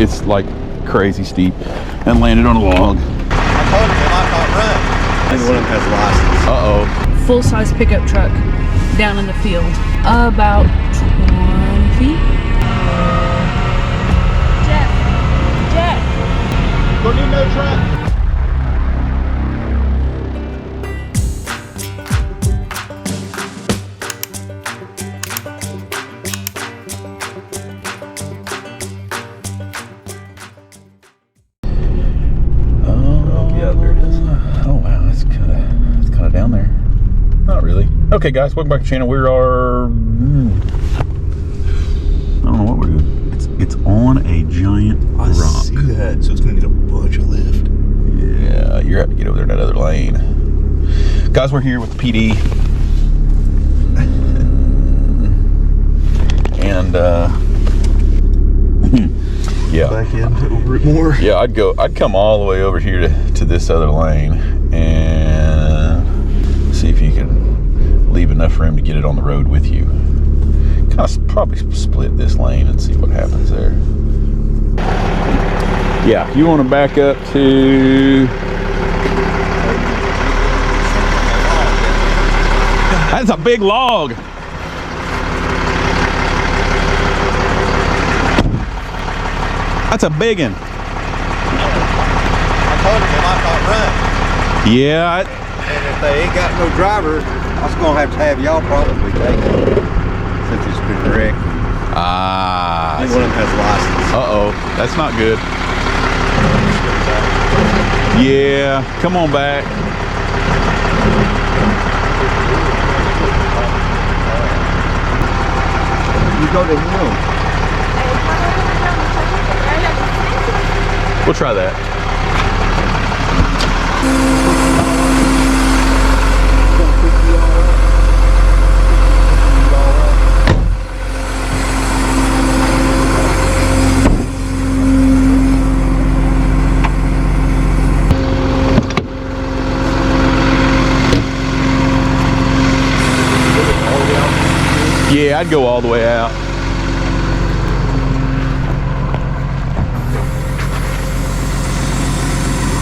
it's like crazy steep, and landed on a log. I told him they might not run. I think one of them has a license. Uh-oh. Full-size pickup truck down in the field. About 20 feet. Jeff. Don't need no truck. Down there. Not really. Okay guys, welcome back to the channel. We are I don't know what we're doing. It's on a giant rock. I see that, so it's gonna need a bunch of lift. Yeah, you're gonna have to get over there in that other lane. Guys, we're here with the PD. And yeah. Back in over it more. Yeah, I'd come all the way over here to this other lane and see if you can leave enough room to get it on the road with you. Kind of probably split this lane and see what happens there. Yeah, you want to back up to... That's a big log. That's a big one. I told him they might not run. Yeah. And if they ain't got no driver, I was gonna have y'all probably take it since it's been wrecked. Ah. I think one of them has a license. Uh-oh, that's not good. Yeah, come on back. You go to him. We'll try that. Yeah, I'd go all the way out.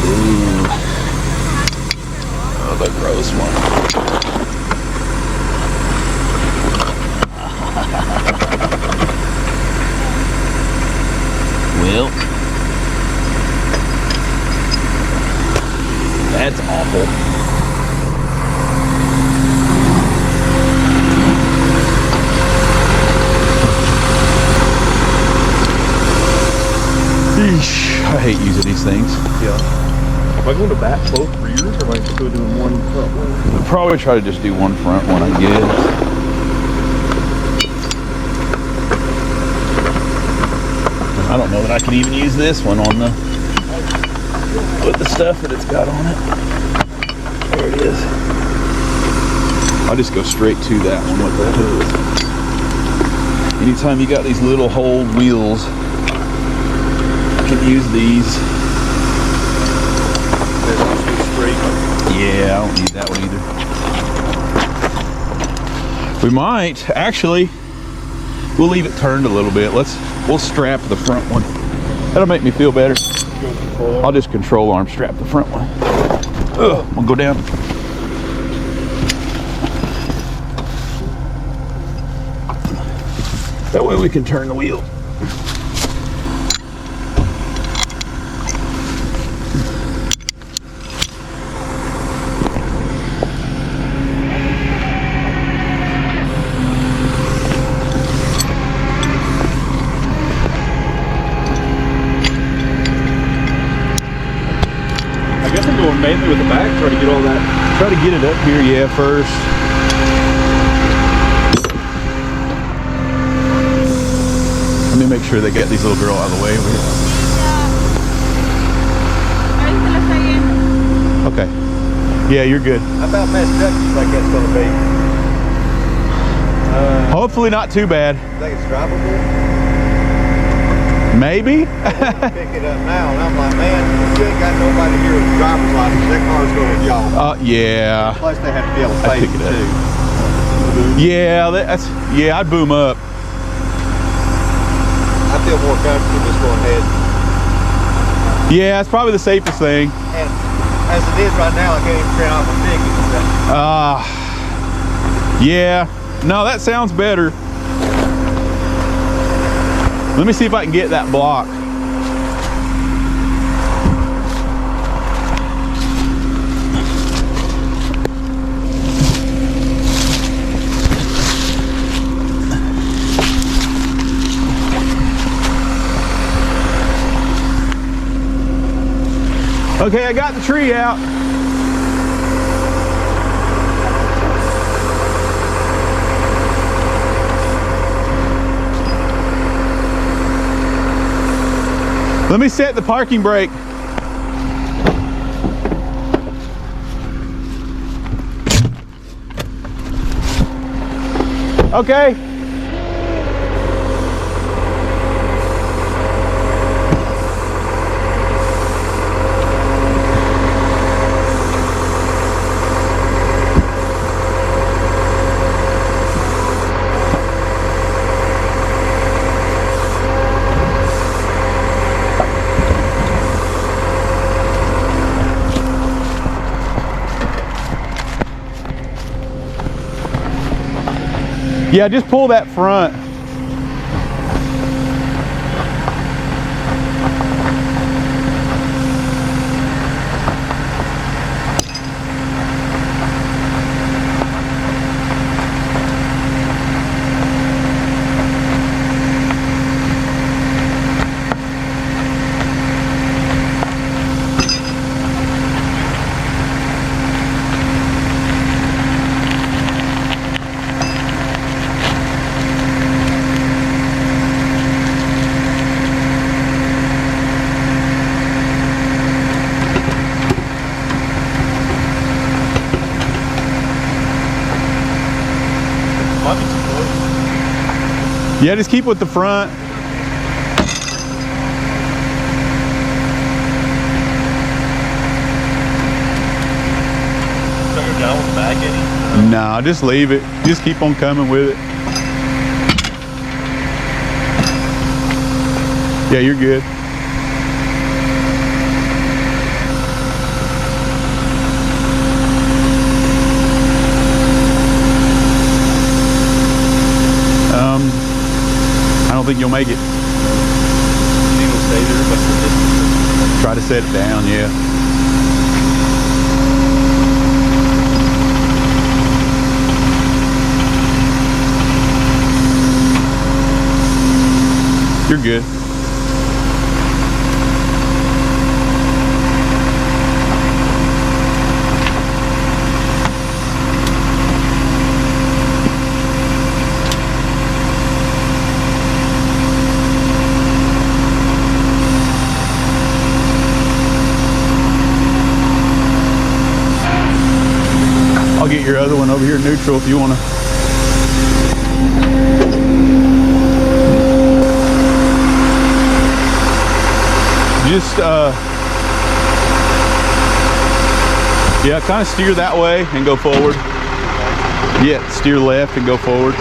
Ooh. Oh, the gross one. Well, that's awful. I hate using these things. Yeah. Am I going to back both rears, or am I just going to do one front one? I'll probably try to just do one front one, I guess. I don't know that I can even use this one on the with the stuff that it's got on it. There it is. I'll just go straight to that one with that hood. Anytime you got these little hole wheels, can use these. Yeah, I don't need that one either. We might actually. We'll leave it turned a little bit. We'll strap the front one. That'll make me feel better. I'll just control arm strap the front one. We'll go down. That way we can turn the wheel. Mainly with the back, try to get all that. Try to get it up here, yeah, first. Let me make sure they get these little girl out of the way. Okay. Yeah, you're good. How about messed up you think that's gonna be? Hopefully not too bad. Think it's drivable? Maybe. Pick it up now, and I'm like, man, if you ain't got nobody here with a driver's license, that car's going with y'all. Yeah. Plus, they have to be able to pay pick it it up. too. Yeah, I'd boom up. I feel more comfortable just going ahead and Yeah, it's probably the safest thing. And as it is right now, I can't even print off a ticket. Yeah. No, that sounds better. Let me see if I can get that block. Okay, I got the tree out. Let me set the parking brake. Okay. Yeah, just pull that front. Yeah, just keep with the front. So you're down with the back any? No, just leave it. Just keep on coming with it. Yeah, you're good. I don't think you'll make it. You think it'll stay there? What's the distance? Try to set it down, yeah. You're good. I'll get your other one over here neutral if you want to. Just, yeah, kind of steer that way and go forward. Yeah, steer left and go forward.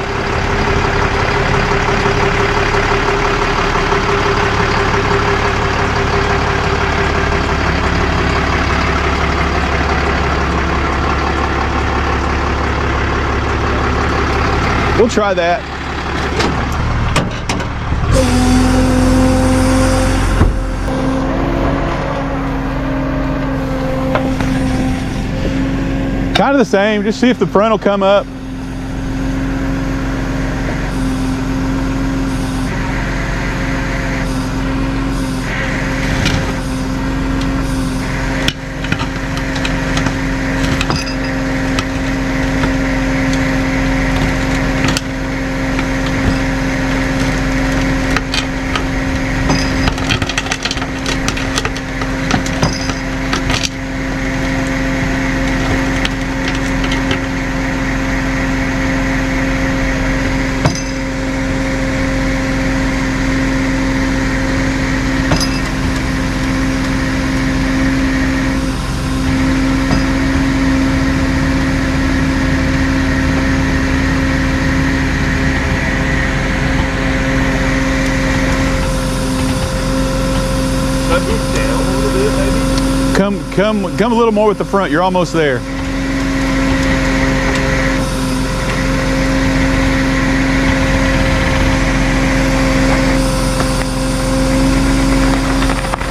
We'll try that. Kind of the same, just see if the front will come up. Come a little more with the front. You're almost there.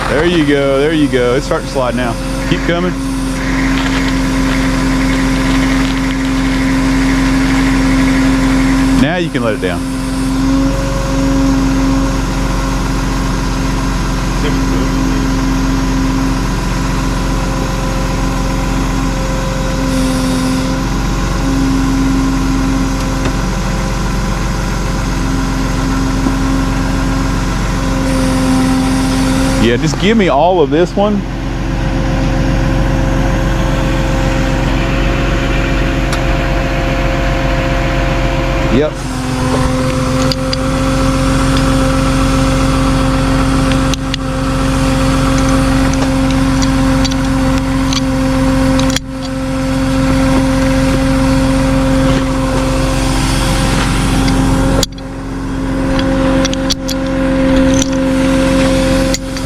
There you go, there you go. It's starting to slide now. Keep coming. Now you can let it down. Yeah, just give me all of this one. Yep.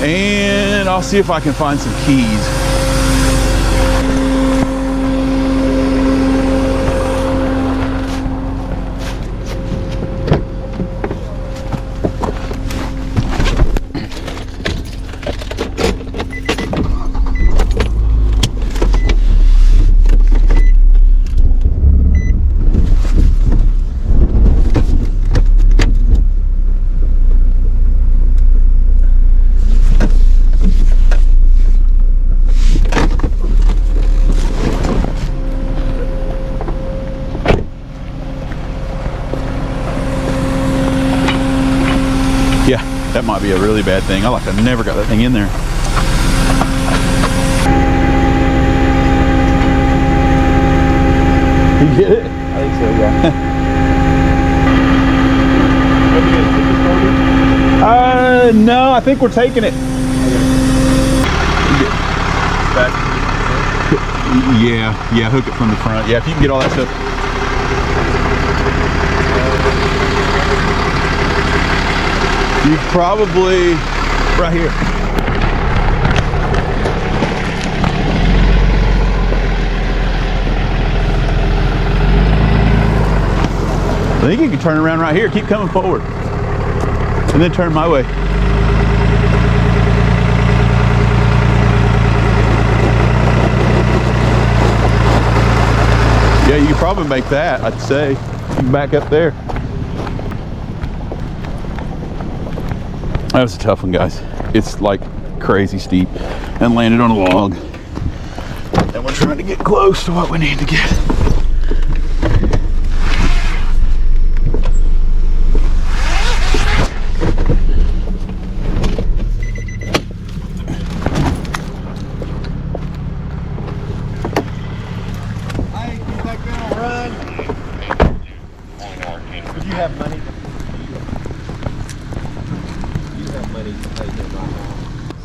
And I'll see if I can find some keys. Yeah, that might be a really bad thing. I never got that thing in there. You get it? I think so, yeah. No, I think we're taking it. Yeah, hook it from the front. Yeah, if you can get all that stuff. You probably right here. I think you can turn around right here. Keep coming forward. And then turn my way. Yeah, you can probably make that, I'd say. You can back up there. That was a tough one, guys. It's like crazy steep and landed on a log. And we're trying to get close to what we need to get.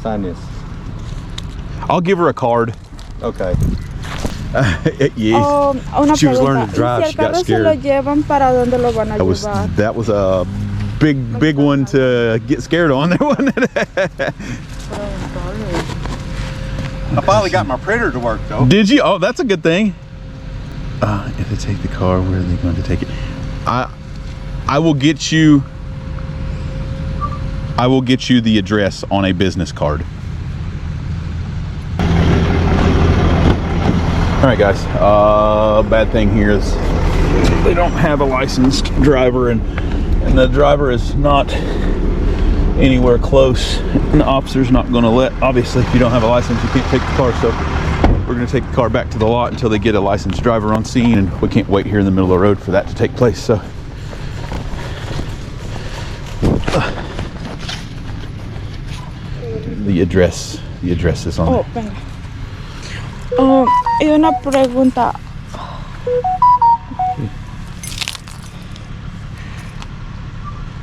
Sign this. I'll give her a card. Okay. Yes. Una She was pregunta. learning to drive, ¿Y si she el got carro se lo scared. llevan, para dónde lo van a llevar? That was a big one to get scared on there, wasn't it? I finally got my printer to work though. Did you? Oh, that's a good thing. If they take the car, where are they going to take it? I will get you the address on a business card. All right, guys. Bad thing here is they don't have a licensed driver, and the driver is not anywhere close. And the officer's not going to let. Obviously, if you don't have a license, you can't take the car. So we're going to take the car back to the lot until they get a licensed driver on scene, and we can't wait here in the middle of the road for that to take place. So. The address is on Oh, venga. Y una pregunta.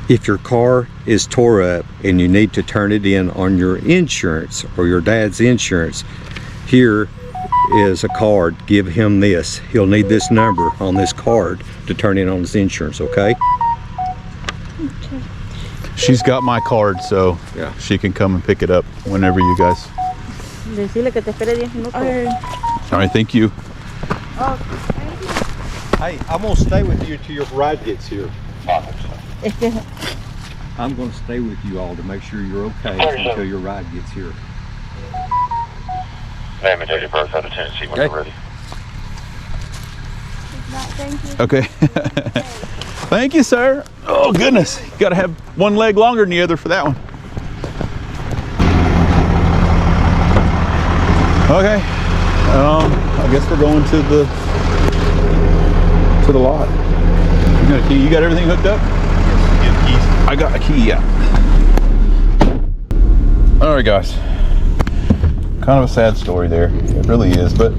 If your car is tore up and you need to turn it in on your insurance or your dad's insurance, here is a card. Give him this. He'll need this number on this card to turn in on his insurance, okay? She's got my card, so Yeah. she can come and pick it up whenever you guys. Decirle que te espere 10 minutos. Okay. All right, thank you. Oh, Hey, I'm gonna stay with you till your ride gets here. es que I'm gonna stay with you all to make sure you're okay until your ride gets here. Name and date of birth out of Tennessee when Okay. you're ready. thank you. Okay. Thank you, sir. Oh, goodness. You got to have one leg longer than the other for that one. Okay. I guess we're going to the lot. You got a key? You got everything hooked up? Yes. You have keys? I got a key, yeah. All right, guys. Kind of a sad story there. It really is. But,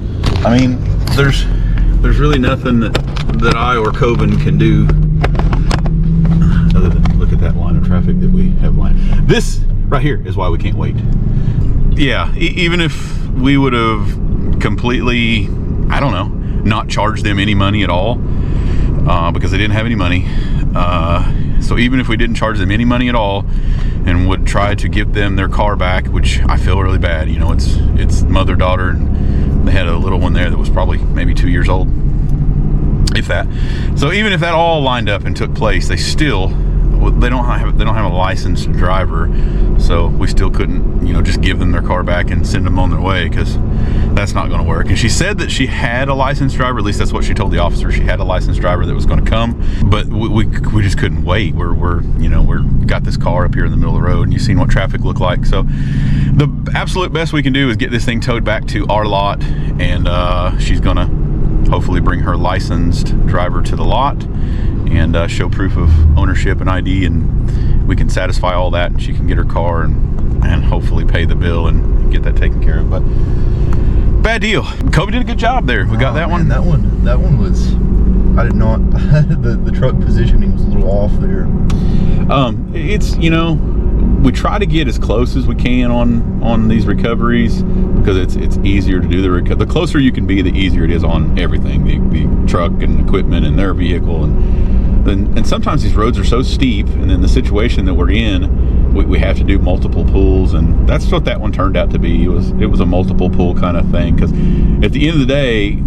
I mean, there's really nothing that I or Coven can do other than look at that line of traffic that we have lined. This right here is why we can't wait. Yeah, even if we would have completely, I don't know, not charged them any money at all, because they didn't have any money. So even if we didn't charge them any money at all and would try to give them their car back, which I feel really bad, you know, it's mother, daughter, and they had a little one there that was probably maybe 2 years old, if that. So even if that all lined up and took place, they don't have a licensed driver, so we still couldn't, you know, just give them their car back and send them on their way, because that's not going to work. And she said that she had a licensed driver, at least that's what she told the officer. She had a licensed driver that was going to come, but we just couldn't wait. We're got this car up here in the middle of the road, and you've seen what traffic looked like. So the absolute best we can do is get this thing towed back to our lot, and she's going to hopefully bring her licensed driver to the lot and show proof of ownership and ID, and we can satisfy all that, and she can get her car and hopefully pay the bill and get that taken care of. But bad deal. Kobe did a good job there. We got that one. That one was, I did not, the truck positioning was a little off there. It's, you know, we try to get as close as we can on these recoveries, because it's easier to do the closer you can be, the easier it is on everything, the truck and equipment and their vehicle, and sometimes these roads are so steep, and then the situation that we're in, we have to do multiple pulls, and that's what that one turned out to be. It was a multiple pull kind of thing, because at the end of the day,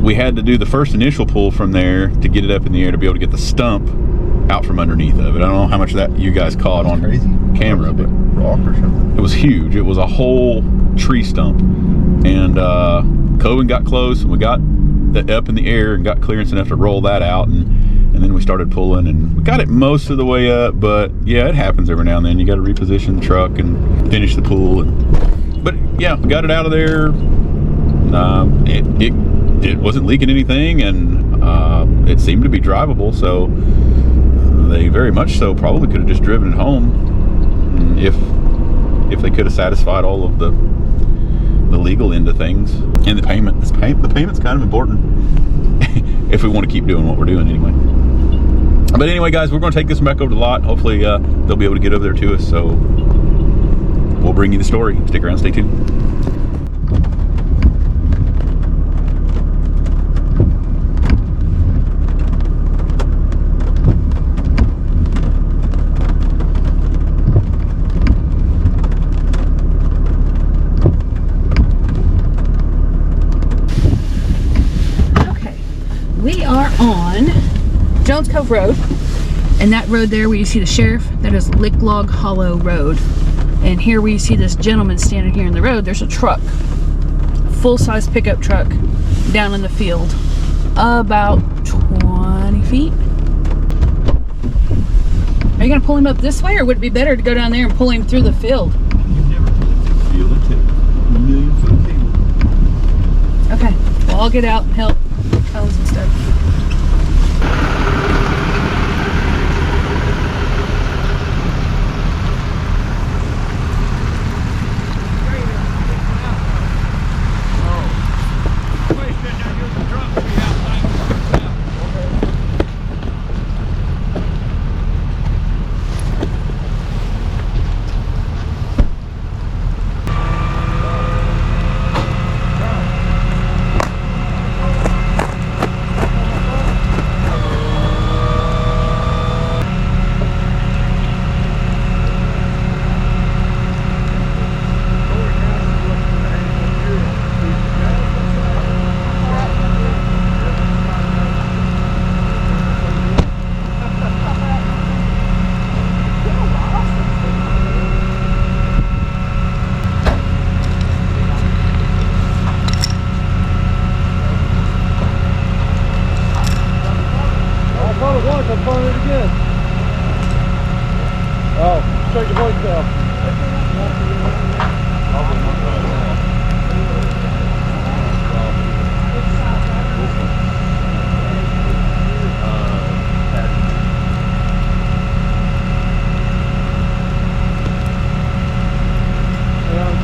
we had to do the first initial pull from there to get it up in the air to be able to get the stump out from underneath of it. I don't know how much of that you guys caught on camera, but rock or something. it was huge. It was a whole tree stump, and Coven got close, and we got that up in the air and got clearance enough to roll that out, and then we started pulling, and we got it most of the way up. But yeah, it happens every now and then. You got to reposition the truck and finish the pull, but yeah, we got it out of there. It wasn't leaking anything, and it seemed to be drivable, so they very much so probably could have just driven it home if they could have satisfied all of the legal end of things, and the payment. The payment's kind of important if we want to keep doing what we're doing anyway. But anyway, guys, we're going to take this back over to the lot. Hopefully they'll be able to get over there to us, so we'll bring you the story. Stick around, stay tuned. We are on Jones Cove Road, and that road there where you see the sheriff, that is Lick Log Hollow Road. And here where you see this gentleman standing here in the road, there's a truck, full-size pickup truck, down in the field, about 20 feet. Are you gonna pull him up this way, or would it be better to go down there and pull him through the field? You've never pulled it through the field. It'd take a million-foot cable. Okay, well, I'll get out and help fellas and stuff.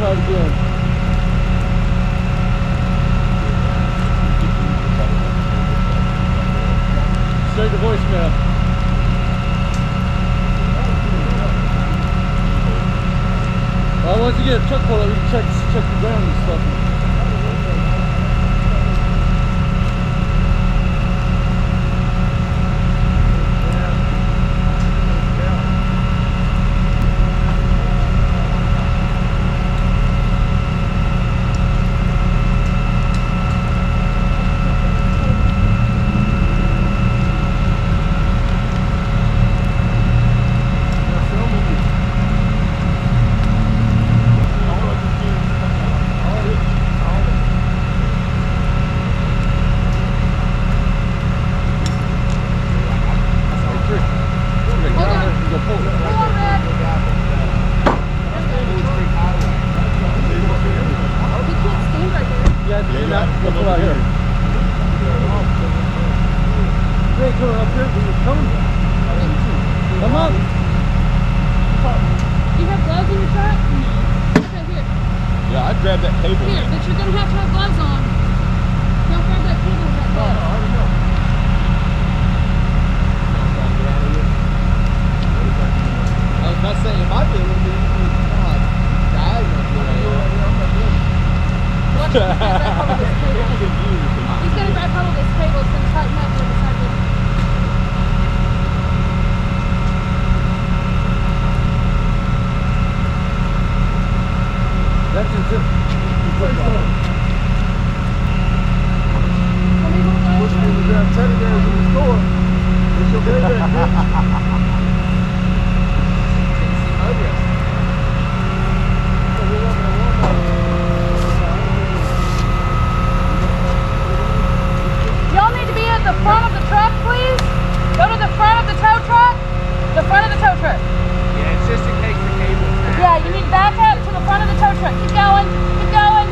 try it again. Straight to voicemail. Well, once you get a truck pull up, you can check the ground and stuff. Grab that cable. Here, but you're going to have gloves on. Don't grab that cable with that glove. I already know. I was about to say, it might be a little bit Watch, he's going to grab hold of this cable. He's going to grab hold of this cable. It's going to tighten up where the side is. That's it. Grab teddy bears in the store. It's your baby, Y'all need to be at the front of the truck, please. Go to the front of the tow truck. The front of the tow truck. Yeah, it's just in case the cable snaps. Yeah, you need to back up to the front of the tow truck. Keep going. Keep going.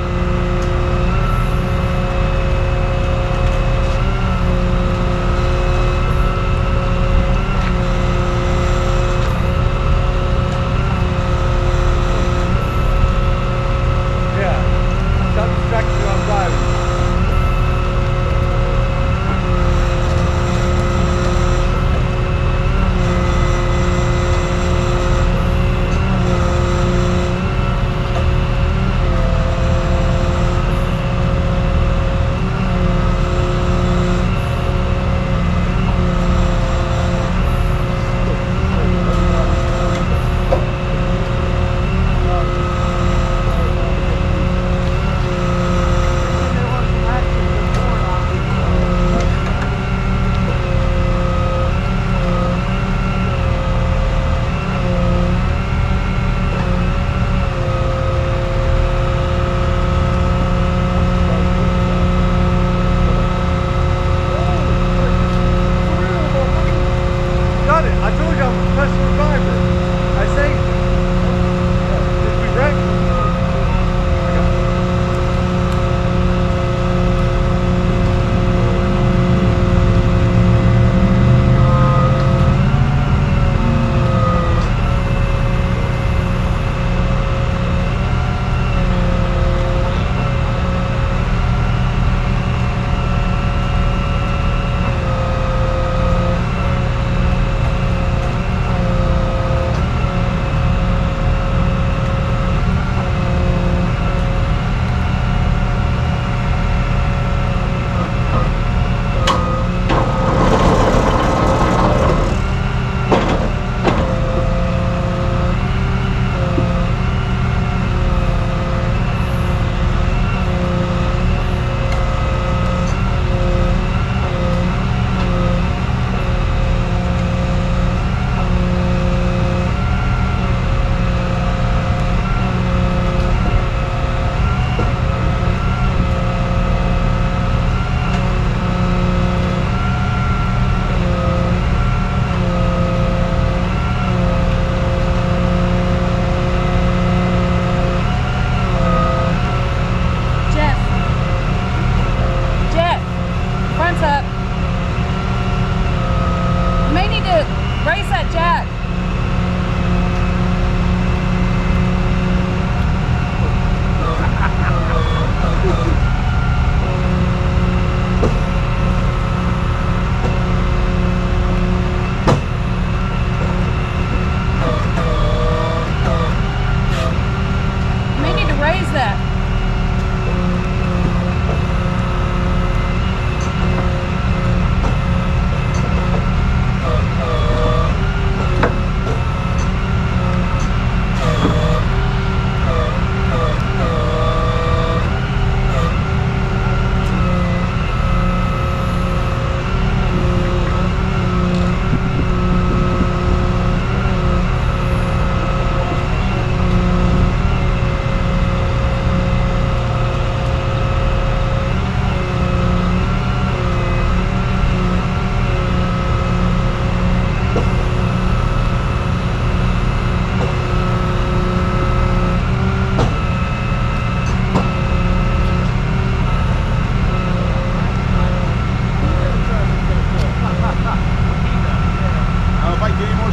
raise that.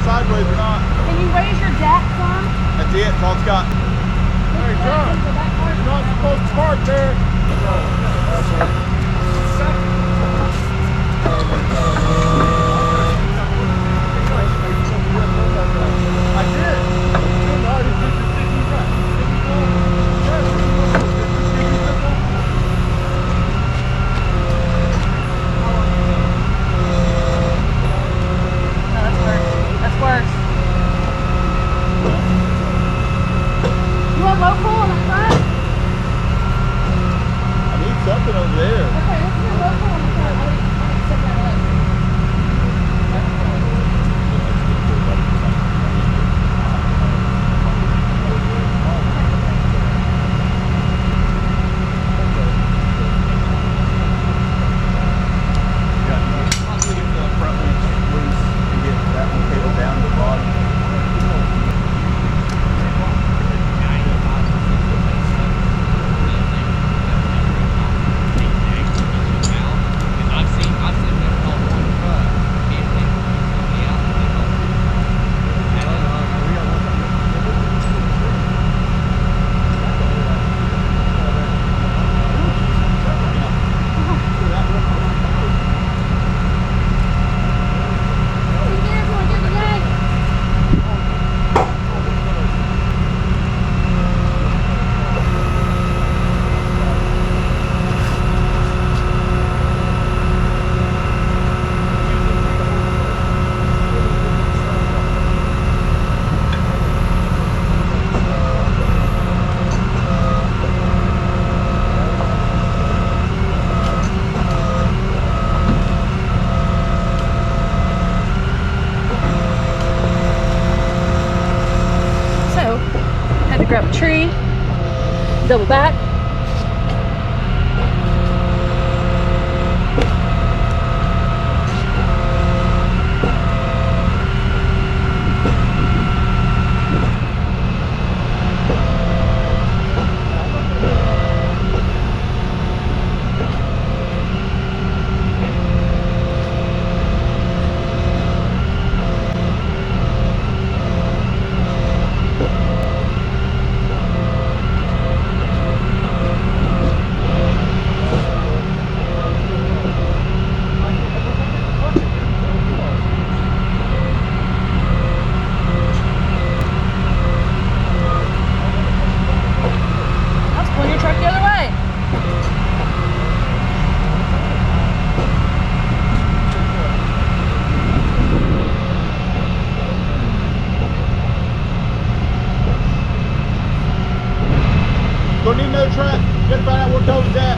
Sideways or not. Can you raise your jack some? That's it. That's all it's got. Hey, John, you're not supposed to park there. I did. Worse. You want local on the front? I need something over there. Okay, let's do local on the front. I'll set that up. Grab a tree, double back. Don't need another truck. Gotta find out where Toad's at.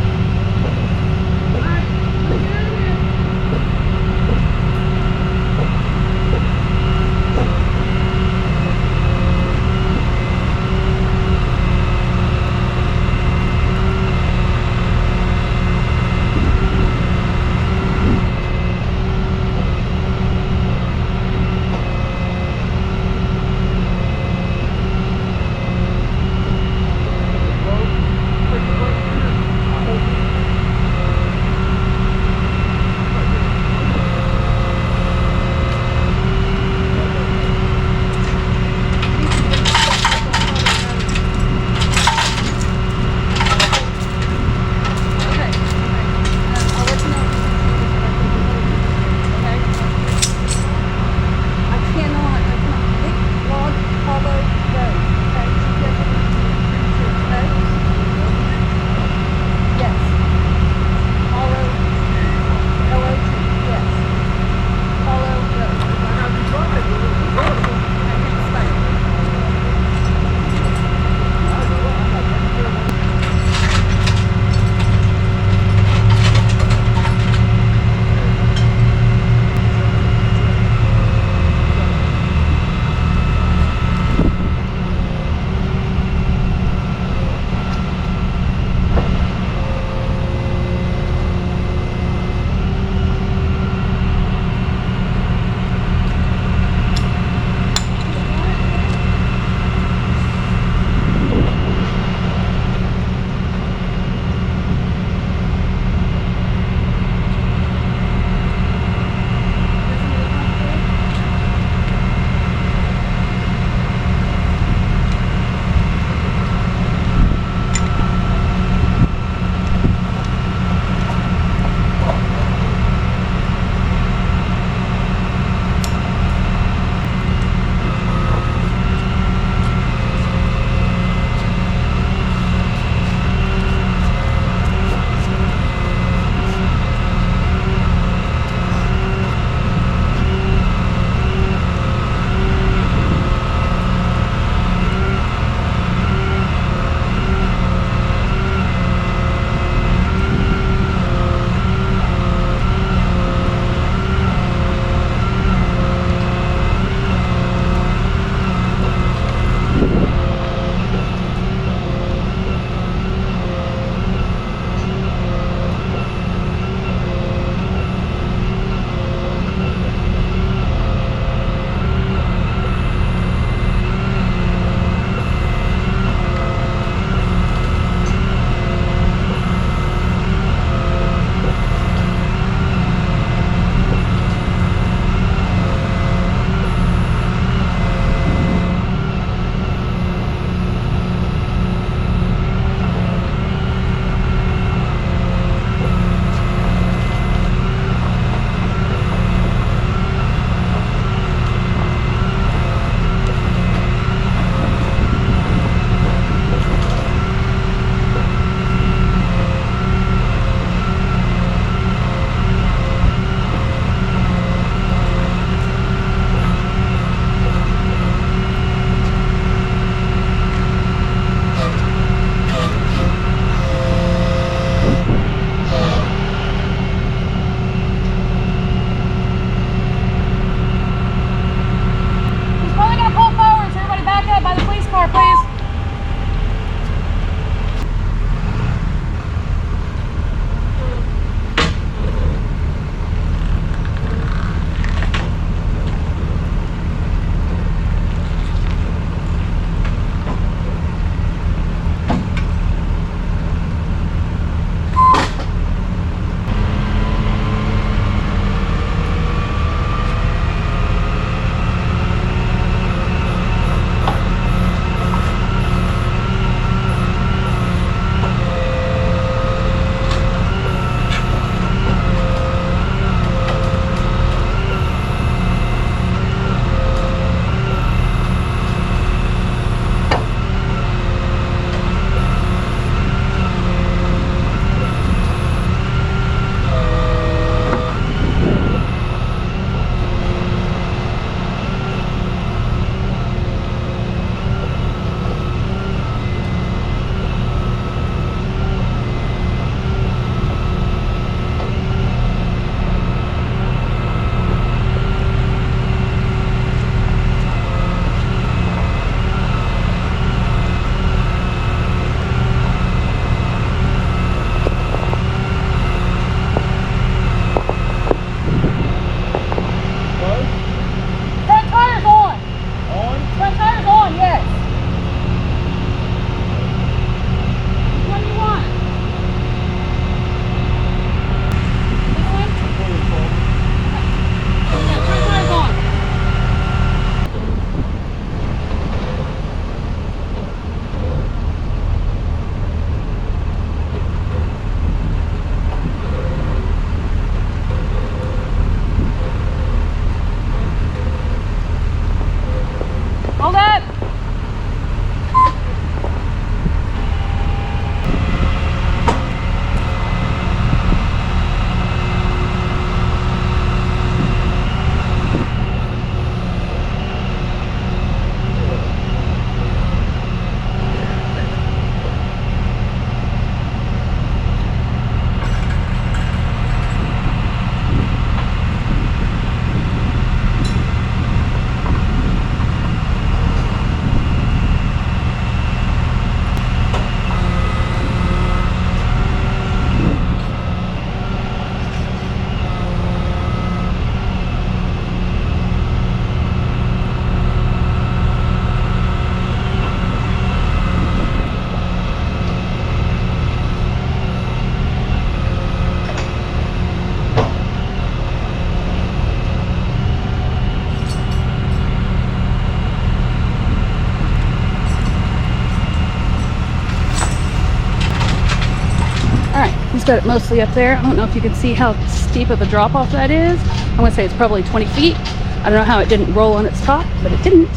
He's got it mostly up there. I don't know if you can see how steep of a drop off that is. I'm gonna say it's probably 20 feet. I don't know how it didn't roll on its top, but it didn't.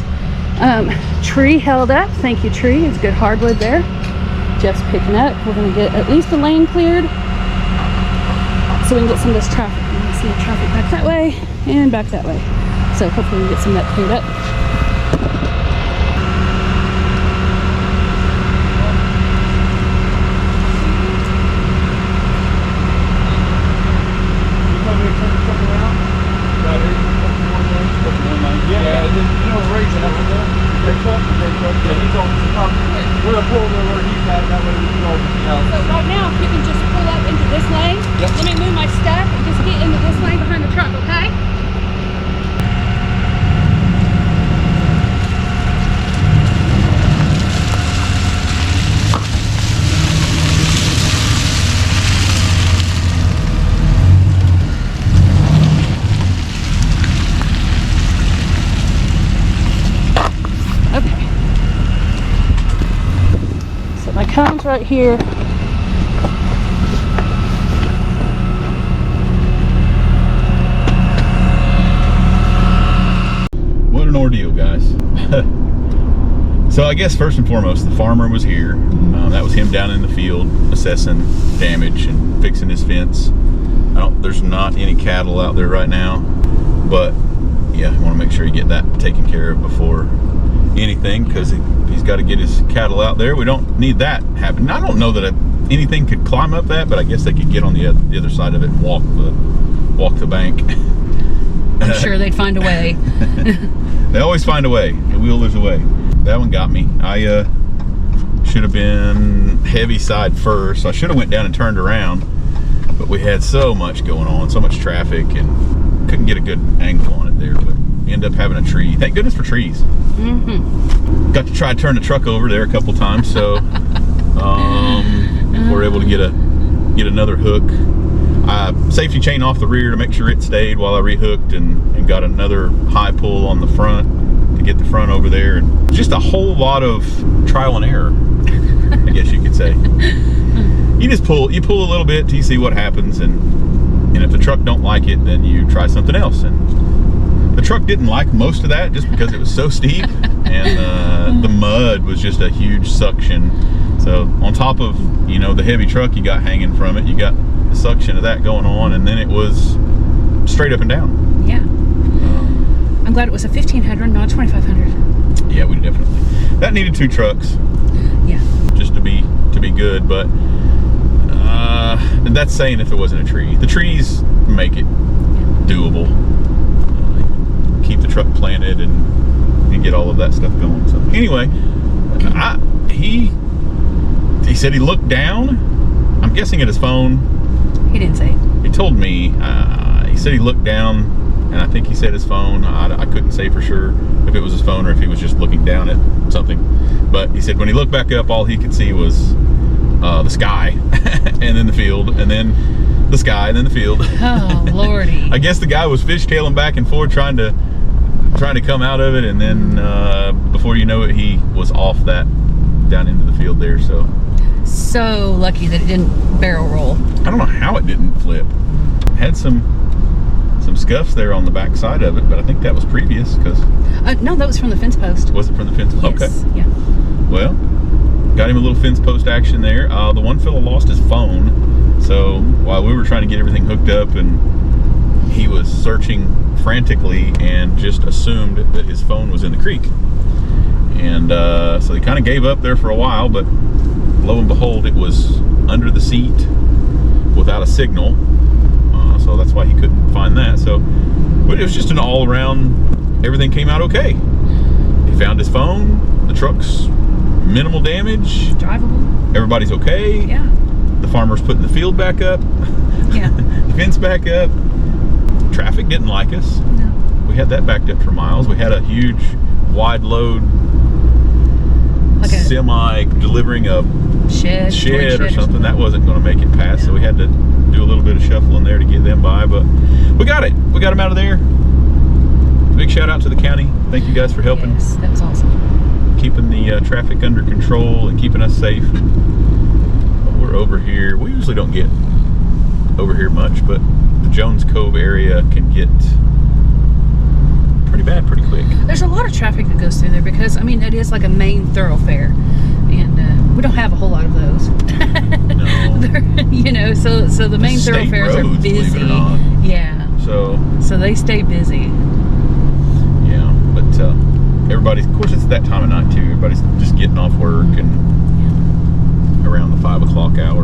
Tree held up. Thank you, tree. It's good hardwood there. Jeff's picking up. We're gonna get at least a lane cleared so we can get some of this traffic. You can see traffic back that way and back that way. So hopefully we can get some of that cleared up. We're gonna pull over where he's at, that way we can go over the house. So right now, if you can just pull up into this lane, let me move my stuff and just get into this lane behind the truck, okay? Cones right here. What an ordeal, guys. So I guess first and foremost, the farmer was here. That was him down in the field assessing damage and fixing his fence. There's not any cattle out there right now, but yeah, I want to make sure you get that taken care of before anything, because he's got to get his cattle out there. We don't need that happening. I don't know that anything could climb up that, but I guess they could get on the other side of it and walk the bank. I'm sure they'd find a way. They always find a way. The wheel is a way. That one got me. I should have been heavy side first. So I should have went down and turned around, but we had so much going on, so much traffic, and couldn't get a good angle on it there. But end up having a tree. Thank goodness for trees. Got to try to turn the truck over there a couple times, so we're able to get another hook. I safety chain off the rear to make sure it stayed while I rehooked, and got another high pull on the front to get the front over there, and just a whole lot of trial and error, I guess you could say. You just pull a little bit till you see what happens, and if the truck don't like it, then you try something else. And the truck didn't like most of that just because it was so steep, and the mud was just a huge suction. So on top of, the heavy truck you got hanging from it, you got the suction of that going on, and then it was straight up and down. Yeah. I'm glad it was a 1500, not a 2500. Yeah, we definitely. That needed 2 trucks. Yeah. Just to be good, but that's saying if it wasn't a tree. The trees make it doable. Keep the truck planted and get all of that stuff going. So anyway, he said he looked down. I'm guessing at his phone. He didn't say. He told me. He said he looked down, and I think he said his phone. I couldn't say for sure if it was his phone or if he was just looking down at something. But he said when he looked back up, all he could see was the sky, and then the field, and then the sky, and then the field. Oh lordy! I guess the guy was fishtailing back and forth trying to come out of it, and then before you know it, he was off that down into the field there. So lucky that it didn't barrel roll. I don't know how it didn't flip. Had some scuffs there on the back side of it, but I think that was previous, because no, that was from the fence post. Was it from the fence? Yes. Okay. Yeah. Well, got him a little fence post action there. The one fellow lost his phone, so while we were trying to get everything hooked up, and he was searching frantically and just assumed that his phone was in the creek, and so he kind of gave up there for a while, but lo and behold, it was under the seat without a signal, so that's why he couldn't find that. So but it was just an all-around, everything came out okay. He found his phone, the truck's minimal damage, it's drivable, everybody's okay. Yeah. The farmer's putting the field back up. Yeah. Fence back up. Traffic didn't like us. No. We had that backed up for miles. We had a huge wide load Like a semi delivering a shed or something. That wasn't going to make it past, so we had to do a little bit of shuffling there to get them by, but we got it. We got them out of there. Big shout out to the county. Thank you guys for helping. Yes, that was awesome. Keeping the traffic under control and keeping us safe. But we're over here. We usually don't get over here much, but the Jones Cove area can get pretty bad pretty quick. There's a lot of traffic that goes through there because, I mean, it is like a main thoroughfare. And we don't have a whole lot of those. No. You know, so the main State thoroughfares roads, are busy. believe it or not. Yeah. So they stay busy. Yeah, but everybody's, of course, it's that time of night too. Everybody's just getting off work and around the 5 o'clock hour.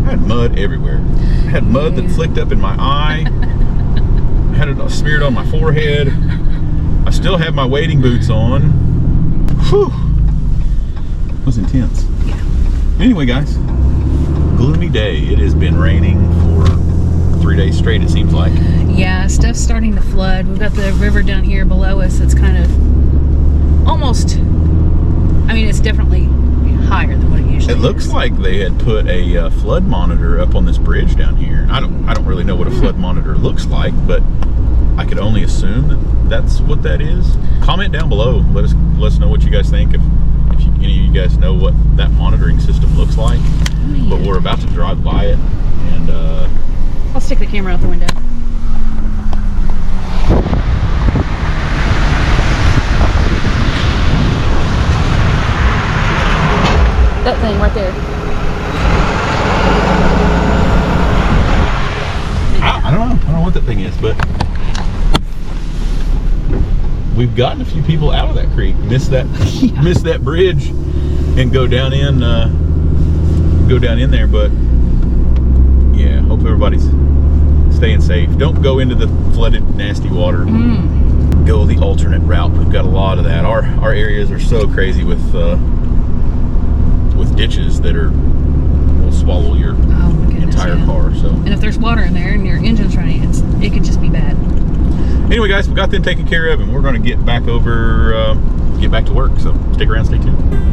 I had mud everywhere. I had mud that flicked up in my eye. I had it smeared on my forehead. I still have my wading boots on. Whew. It was intense. Yeah. Anyway, guys, gloomy day. It has been raining for 3 days straight, it seems like. Yeah, stuff's starting to flood. We've got the river down here below us. It's kind of almost, I mean, it's definitely higher than what it usually is. It looks like they had put a flood monitor up on this bridge down here. I don't really know what a flood monitor looks like, but I could only assume that that's what that is. Comment down below. Let us know what you guys think. If any of you guys know what that monitoring system looks like. But we're about to drive by it, and I'll stick the camera out the window. That thing right there. I don't know what that thing is, but we've gotten a few people out of that creek, miss that bridge, and go down in there. But yeah, hope everybody's staying safe. Don't go into the flooded, nasty water. Go the alternate route. We've got a lot of that. Our areas are so crazy with ditches that will swallow your entire car. So, and if there's water in there and your engine's running, it could just be bad. Anyway, guys, we got them taken care of, and we're going to get back to work. So stick around, stay tuned.